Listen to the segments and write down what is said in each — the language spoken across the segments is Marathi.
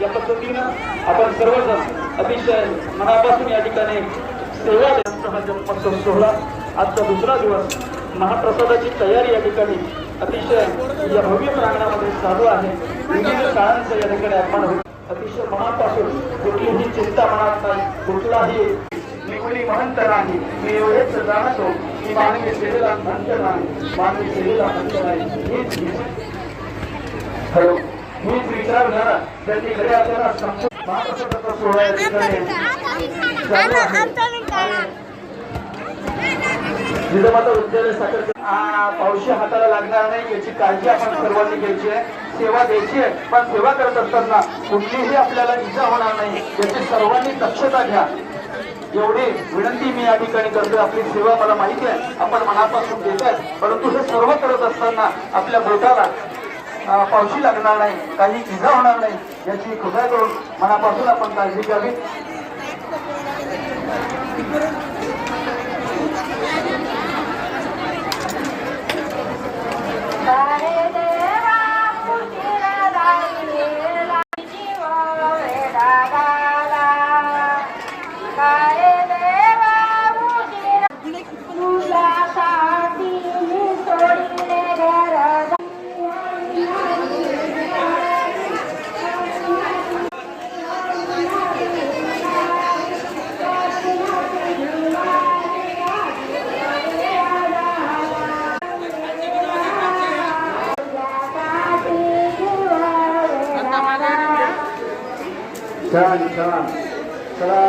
या पद्धतीनं आपण सर्वजण अतिशय मनापासून या ठिकाणी सेवा देण्याचा हा जन्मोत्सव सोहळा आजचा दुसरा दिवस महाप्रसादाची तयारी या ठिकाणी अतिशय या भव्य प्रांगणामध्ये चालू आहे। विविध शाळांचं या ठिकाणी आगमन होईल। अतिशय मनापासून कुठलीही चिंता मनात नाही, कुठलाही मी कोणी महंत नाही, मी एवढेच जाणतो की मानवी सेवेला अंत नाही, मानवी सेवेला अंत नाही। हॅलो, हीच विचारधारा ज्यांनी खऱ्या अर्थानं संपूर्ण महाप्रसादाचा सोहळा या ठिकाणी जिजामाता विद्यालय साखर पावशी हाताला लागणार नाही याची काळजी आपण सर्वांनी घ्यायची आहे। सेवा द्यायची आहे, पण सेवा करत असताना कुठलीही आपल्याला इजा होणार नाही याची सर्वांनी दक्षता घ्या, एवढी विनंती मी या ठिकाणी करतोय। आपली सेवा मला माहिती आहे, आपण मनापासून देत आहे, परंतु हे सर्व करत असताना आपल्या बोटाला पावशी लागणार नाही, काही इजा होणार नाही याची कृपा करून मनापासून आपण काळजी घ्यावी। छान छान, चला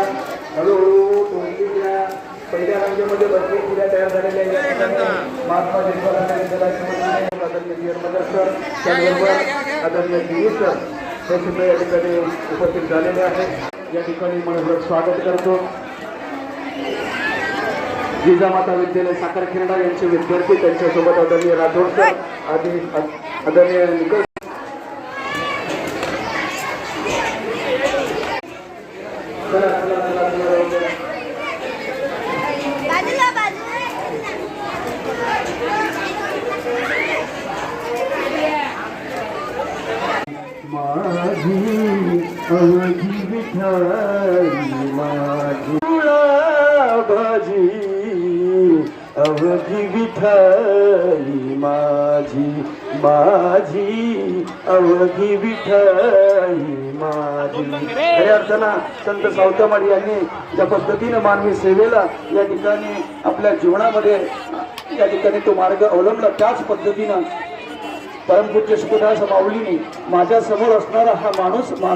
हळूहळू टोळीच्या पहिल्या रांगेमध्ये बसली पुऱ्या तयार झालेल्या महात्मा आदरणीय दिलीप सर हे सुद्धा या ठिकाणी उपस्थित झालेले आहेत। या ठिकाणी मनपूर्वक स्वागत करतो। जिजामाता विद्यालय साखरखेर्डा यांचे विद्यार्थी, त्यांच्यासोबत आदरणीय राठोड सर आदी आदरणीय निकष अवघी विठाई माझी भाजी, अवघी विठाई माझी माझी, अवघी विठाई माझी। खऱ्या अर्थानं संत सावतामाळी यांनी ज्या पद्धतीनं मानवी सेवेला या ठिकाणी आपल्या जीवनामध्ये या ठिकाणी तो मार्ग अवलंबला, त्याच पद्धतीनं परमपूज्य सुखदास माऊलींनी माझ्या समोर असणारा हा माणूस माझा